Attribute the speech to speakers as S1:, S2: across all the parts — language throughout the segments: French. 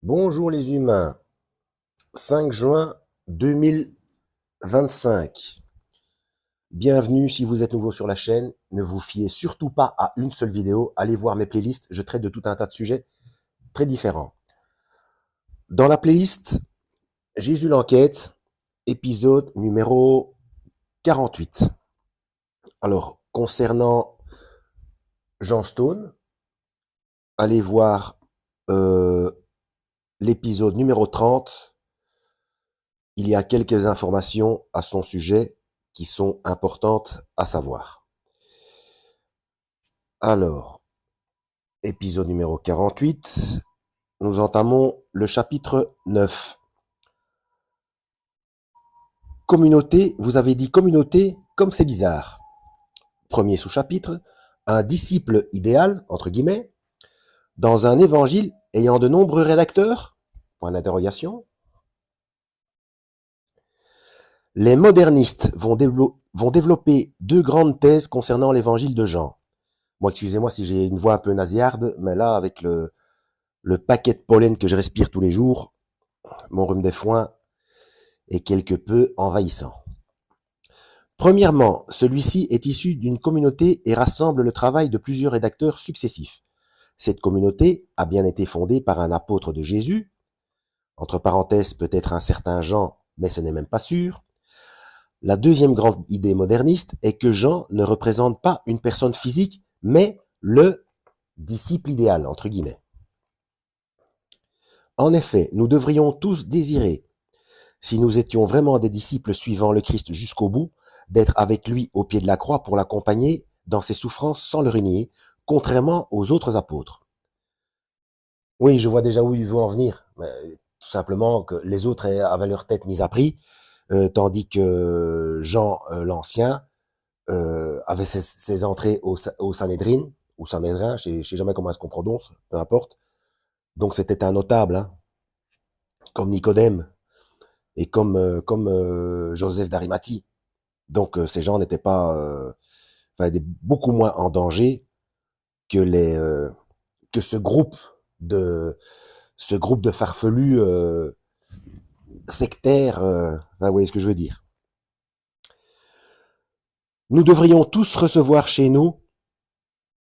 S1: Bonjour les humains, 5 juin 2025. Bienvenue si vous êtes nouveau sur la chaîne. Ne vous fiez surtout pas à une seule vidéo. Allez voir mes playlists, je traite de tout un tas de sujets très différents. Dans la playlist, Jésus l'enquête, épisode numéro 48. Alors, concernant Jean Stone, allez voir l'épisode numéro 30. Il y a quelques informations à son sujet qui sont importantes à savoir. Alors, épisode numéro 48, nous entamons le chapitre 9. Communauté, vous avez dit communauté, comme c'est bizarre. Premier sous-chapitre, un disciple idéal, entre guillemets, dans un évangile ayant de nombreux rédacteurs, point d'interrogation. Les modernistes vont développer deux grandes thèses concernant l'évangile de Jean. Moi, excusez-moi si j'ai une voix un peu nasillarde, mais là, avec le paquet de pollen que je respire tous les jours, mon rhume des foins est quelque peu envahissant. Premièrement, celui-ci est issu d'une communauté et rassemble le travail de plusieurs rédacteurs successifs. Cette communauté a bien été fondée par un apôtre de Jésus, entre parenthèses peut-être un certain Jean, mais ce n'est même pas sûr. La deuxième grande idée moderniste est que Jean ne représente pas une personne physique, mais le disciple idéal, entre guillemets. En effet, nous devrions tous désirer, si nous étions vraiment des disciples suivant le Christ jusqu'au bout, d'être avec lui au pied de la croix pour l'accompagner dans ses souffrances sans le renier, contrairement aux autres apôtres. Oui, je vois déjà où il veut en venir. Tout simplement que les autres avaient leur tête mise à prix, tandis que Jean l'Ancien avait ses entrées au Sanhédrin, ou Sanhédrin, je sais jamais comment est-ce qu'on prononce, peu importe. Donc c'était un notable, hein, comme Nicodème et comme Joseph d'Arimathie. Donc ces gens n'étaient pas, beaucoup moins en danger que que ce groupe de farfelus sectaires. Vous voyez ce que je veux dire. Nous devrions tous recevoir chez nous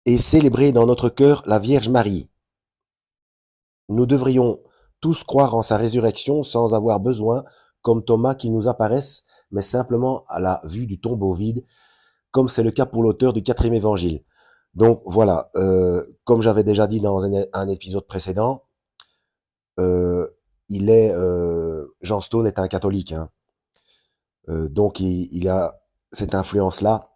S1: et célébrer dans notre cœur la Vierge Marie. Nous devrions tous croire en sa résurrection sans avoir besoin, comme Thomas, qu'il nous apparaisse, mais simplement à la vue du tombeau vide, comme c'est le cas pour l'auteur du 4e évangile. Donc voilà, comme j'avais déjà dit dans un épisode précédent, Jean Stone est un catholique, hein. Donc il a cette influence-là.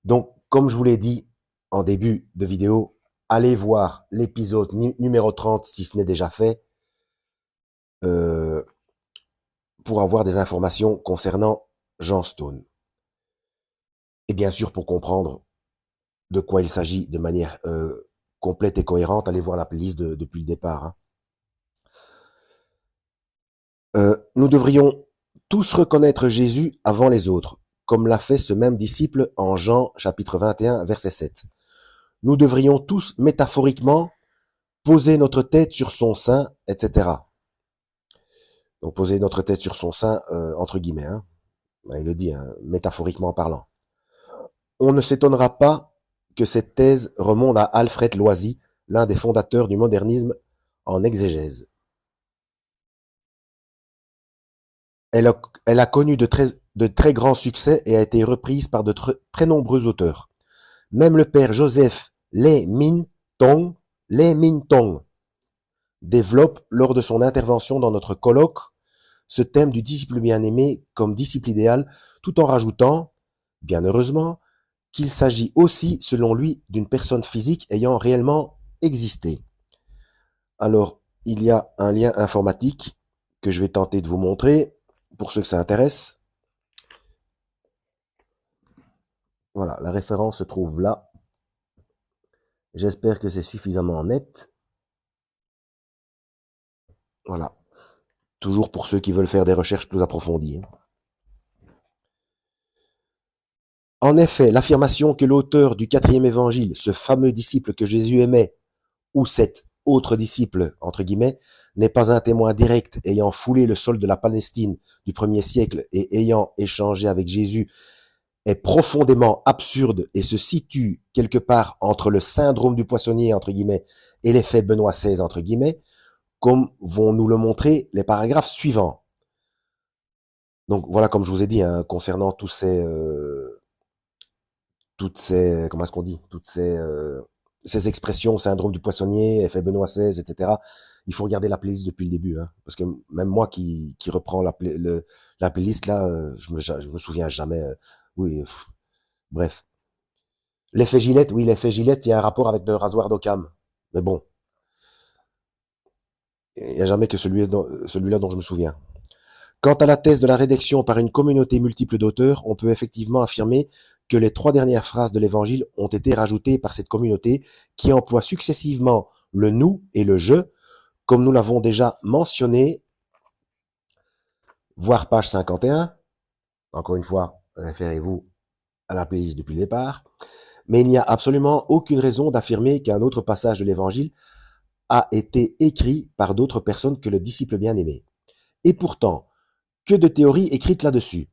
S1: Donc, comme je vous l'ai dit en début de vidéo, allez voir l'épisode numéro 30 si ce n'est déjà fait, pour avoir des informations concernant Jean Stone. Et bien sûr, pour comprendre de quoi il s'agit de manière complète et cohérente, allez voir la playlist depuis le départ, hein. Nous devrions tous reconnaître Jésus avant les autres, comme l'a fait ce même disciple en Jean chapitre 21, verset 7. Nous devrions tous métaphoriquement poser notre tête sur son sein, etc. Donc poser notre tête sur son sein, entre guillemets, hein. Il le dit, hein, métaphoriquement parlant. On ne s'étonnera pas que cette thèse remonte à Alfred Loisy, l'un des fondateurs du modernisme en exégèse. Elle a connu de très grands succès et a été reprise par de très nombreux auteurs. Même le père Joseph Lê Minh Tông développe lors de son intervention dans notre colloque ce thème du disciple bien-aimé comme disciple idéal, tout en rajoutant, bien heureusement, qu'il s'agit aussi, selon lui, d'une personne physique ayant réellement existé. Alors, il y a un lien informatique que je vais tenter de vous montrer, pour ceux que ça intéresse. Voilà, la référence se trouve là. J'espère que c'est suffisamment net. Voilà. Toujours pour ceux qui veulent faire des recherches plus approfondies. En effet, l'affirmation que l'auteur du 4e évangile, ce fameux disciple que Jésus aimait, ou cette autre disciple, entre guillemets, n'est pas un témoin direct ayant foulé le sol de la Palestine du 1er siècle et ayant échangé avec Jésus est profondément absurde et se situe quelque part entre le syndrome du poissonnier, entre guillemets, et l'effet Benoît XVI, entre guillemets, comme vont nous le montrer les paragraphes suivants. Donc voilà, comme je vous ai dit, hein, concernant comment est-ce qu'on dit, ces expressions, syndrome du poissonnier, effet Benoît XVI, etc. Il faut regarder la playlist depuis le début, hein, parce que même moi qui reprends la playlist là, je me souviens jamais. Oui, bref. L'effet Gillette, oui, l'effet Gillette, il y a un rapport avec le rasoir d'Occam. Mais bon, il n'y a jamais que celui-là dont je me souviens. Quant à la thèse de la rédaction par une communauté multiple d'auteurs, on peut effectivement affirmer que les 3 dernières phrases de l'Évangile ont été rajoutées par cette communauté qui emploie successivement le nous et le je, comme nous l'avons déjà mentionné, voir page 51. Encore une fois, référez-vous à la playlist depuis le départ. Mais il n'y a absolument aucune raison d'affirmer qu'un autre passage de l'Évangile a été écrit par d'autres personnes que le disciple bien-aimé. Et pourtant, que de théories écrites là-dessus.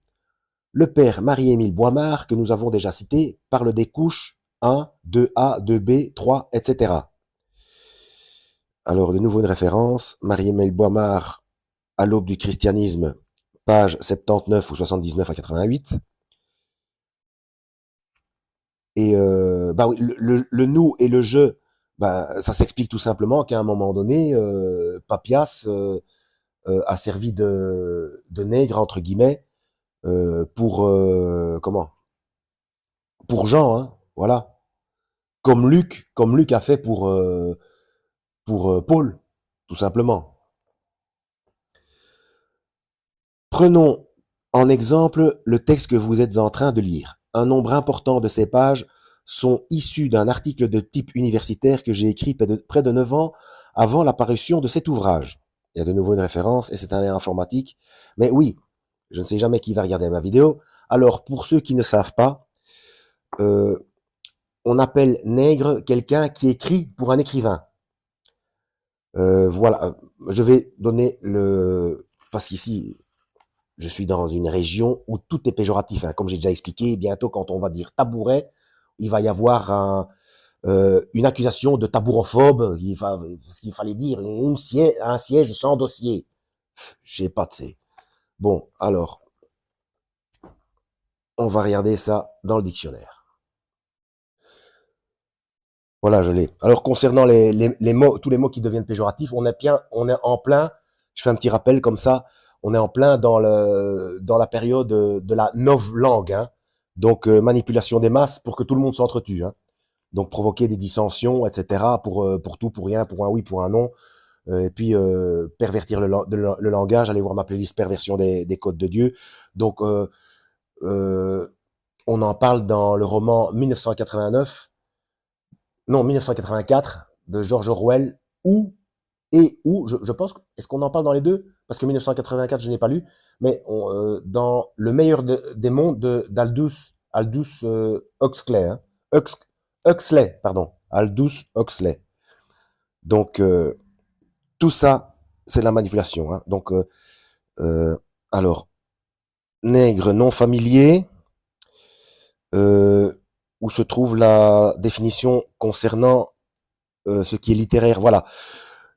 S1: Le père Marie-Émile Boimard, que nous avons déjà cité, parle des couches 1, 2A, 2B, 3, etc. Alors, de nouveau une référence, Marie-Émile Boimard, à l'aube du christianisme, page 79 ou 79 à 88. Et bah oui, le nous et le je, bah, ça s'explique tout simplement qu'à un moment donné, Papias a servi de nègre entre guillemets pour comment? Pour Jean, hein, voilà. Comme Luc a fait pour Paul, tout simplement. Prenons en exemple le texte que vous êtes en train de lire. Un nombre important de ces pages sont issus d'un article de type universitaire que j'ai écrit près de 9 ans avant l'apparition de cet ouvrage. Il y a de nouveau une référence et c'est un lien informatique. Mais oui, je ne sais jamais qui va regarder ma vidéo. Alors, pour ceux qui ne savent pas, on appelle nègre quelqu'un qui écrit pour un écrivain. Voilà, je vais donner parce qu'ici, je suis dans une région où tout est péjoratif. Hein. Comme j'ai déjà expliqué, bientôt quand on va dire tabouret, il va y avoir une accusation de tabourophobe, parce qu'il fallait dire un siège sans dossier. Je sais pas, tu sais. Bon, alors, on va regarder ça dans le dictionnaire. Voilà, je l'ai. Alors, concernant les mots, tous les mots qui deviennent péjoratifs, on est en plein, je fais un petit rappel comme ça, on est en plein dans la période de la novlangue, hein. Donc, manipulation des masses pour que tout le monde s'entretue, hein. Donc, provoquer des dissensions, etc., pour tout, pour rien, pour un oui, pour un non. Et puis, pervertir le langage, allez voir ma playlist perversion des codes de Dieu. Donc, on en parle dans le roman 1989, non, 1984 de George Orwell, je pense, est-ce qu'on en parle dans les deux? Parce que 1984, je n'ai pas lu, mais dans Le meilleur des mondes Aldous Huxley, hein, Huxley, pardon, Aldous Huxley. Donc, tout ça, c'est la manipulation. Hein. Donc, alors, nègre non familier, où se trouve la définition concernant ce qui est littéraire. Voilà.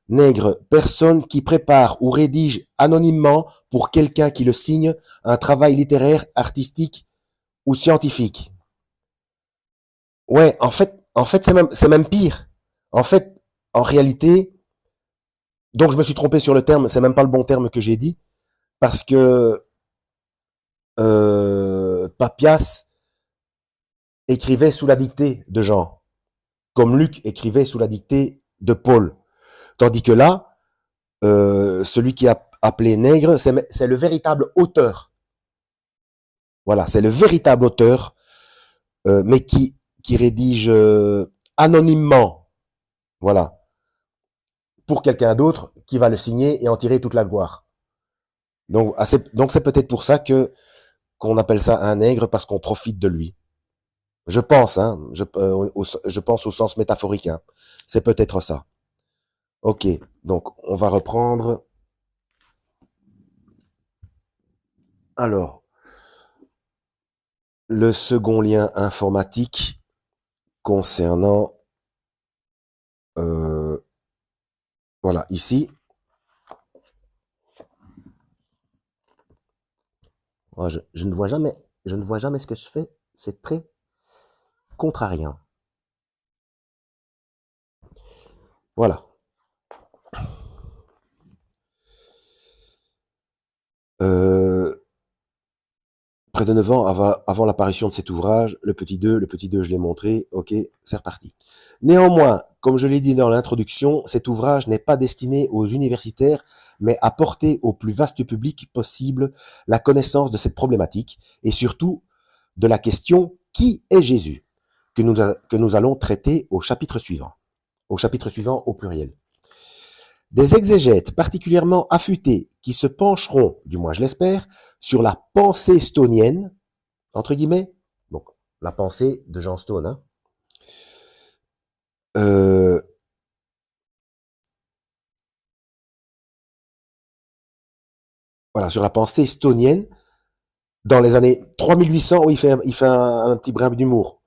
S1: Nègre, personne qui prépare ou rédige anonymement pour quelqu'un qui le signe un travail littéraire, artistique ou scientifique. Ouais, en fait, c'est même pire. En fait, en réalité, donc je me suis trompé sur le terme, c'est même pas le bon terme que j'ai dit, parce que Papias écrivait sous la dictée de Jean, comme Luc écrivait sous la dictée de Paul. Tandis que là, celui qui a appelé nègre, c'est le véritable auteur. Voilà, c'est le véritable auteur, mais qui rédige anonymement. Voilà. Pour quelqu'un d'autre qui va le signer et en tirer toute la gloire. Donc c'est peut-être pour ça qu'on appelle ça un nègre, parce qu'on profite de lui. Je pense, hein, je pense au sens métaphorique. Hein. C'est peut-être ça. Ok, donc on va reprendre. Alors, le second lien informatique concernant, euh, voilà, ici, moi, je ne vois jamais ce que je fais. C'est très contrariant. Voilà. Euh, Près de 9 ans avant l'apparition de cet ouvrage, le petit 2, je l'ai montré, ok, c'est reparti. Néanmoins, comme je l'ai dit dans l'introduction, cet ouvrage n'est pas destiné aux universitaires, mais à porter au plus vaste public possible la connaissance de cette problématique et surtout de la question qui est Jésus, que nous allons traiter au chapitre suivant au pluriel. Des exégètes particulièrement affûtés qui se pencheront, du moins je l'espère, sur la pensée stonienne, entre guillemets, donc la pensée de Jean Stone, hein, euh, voilà, sur la pensée stonienne, dans les années 3800, où il fait un petit brin d'humour.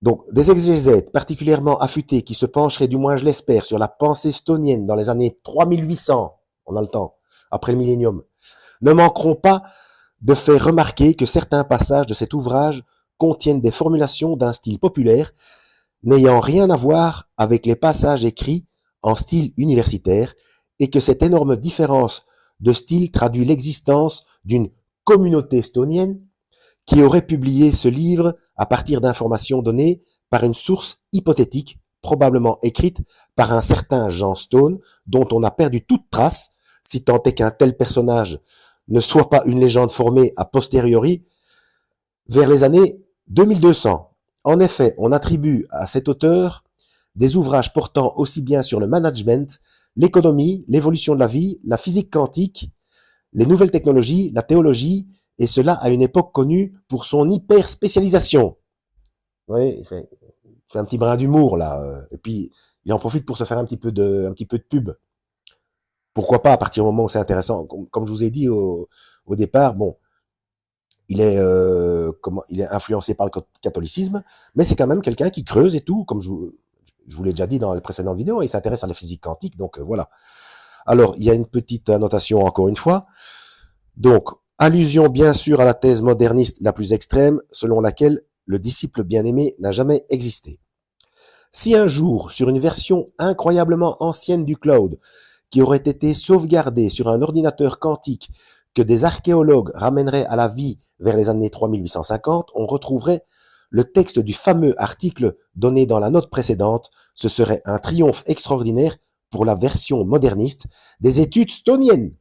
S1: Donc, des exégètes particulièrement affûtés qui se pencheraient, du moins je l'espère, sur la pensée stonienne dans les années 3800, on a le temps, après le millénium, ne manqueront pas de faire remarquer que certains passages de cet ouvrage contiennent des formulations d'un style populaire n'ayant rien à voir avec les passages écrits en style universitaire et que cette énorme différence de style traduit l'existence d'une communauté estonienne qui aurait publié ce livre à partir d'informations données par une source hypothétique, probablement écrite par un certain Jean Stone, dont on a perdu toute trace, si tant est qu'un tel personnage ne soit pas une légende formée a posteriori, vers les années 2200. En effet, on attribue à cet auteur des ouvrages portant aussi bien sur le management, l'économie, l'évolution de la vie, la physique quantique, les nouvelles technologies, la théologie, et cela à une époque connue pour son hyper spécialisation. Oui, il fait un petit brin d'humour là, et puis il en profite pour se faire un petit peu de pub. Pourquoi pas à partir du moment où c'est intéressant. Comme je vous ai dit au départ, bon, il est influencé par le catholicisme, mais c'est quand même quelqu'un qui creuse et tout, comme je vous l'ai déjà dit dans les précédentes vidéos, il s'intéresse à la physique quantique, donc voilà. Alors, il y a une petite annotation encore une fois. Donc, allusion bien sûr à la thèse moderniste la plus extrême, selon laquelle le disciple bien-aimé n'a jamais existé. Si un jour, sur une version incroyablement ancienne du cloud, qui aurait été sauvegardée sur un ordinateur quantique que des archéologues ramèneraient à la vie vers les années 3850, on retrouverait le texte du fameux article donné dans la note précédente. Ce serait un triomphe extraordinaire pour la version moderniste des études stoniennes.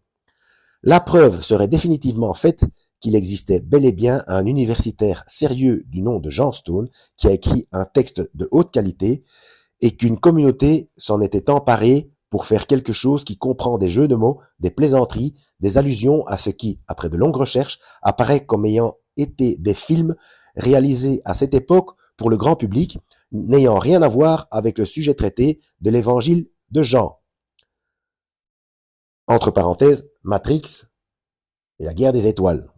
S1: La preuve serait définitivement faite qu'il existait bel et bien un universitaire sérieux du nom de Jean Stone qui a écrit un texte de haute qualité et qu'une communauté s'en était emparée pour faire quelque chose qui comprend des jeux de mots, des plaisanteries, des allusions à ce qui, après de longues recherches, apparaît comme ayant été des films réalisés à cette époque pour le grand public, n'ayant rien à voir avec le sujet traité de l'évangile de Jean. Entre parenthèses, Matrix et la guerre des étoiles.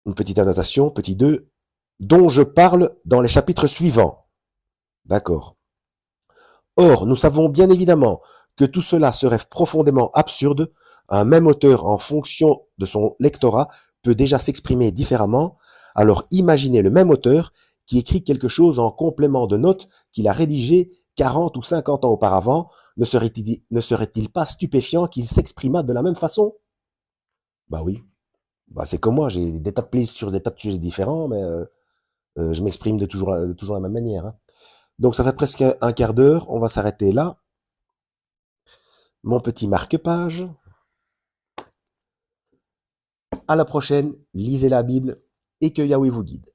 S1: Une petite annotation, petit 2, dont je parle dans les chapitres suivants. D'accord. Or, nous savons bien évidemment que tout cela serait profondément absurde. Un même auteur, en fonction de son lectorat, peut déjà s'exprimer différemment. Alors imaginez le même auteur qui écrit quelque chose en complément de notes qu'il a rédigé 40 ou 50 ans auparavant. Ne serait-il pas stupéfiant qu'il s'exprimât de la même façon? Bah oui. Bah c'est comme moi, j'ai des tas de plaisirs sur des tas de sujets différents, mais je m'exprime de toujours la même manière, hein. Donc ça fait presque un quart d'heure, on va s'arrêter là. Mon petit marque-page. À la prochaine, lisez la Bible et que Yahweh vous guide.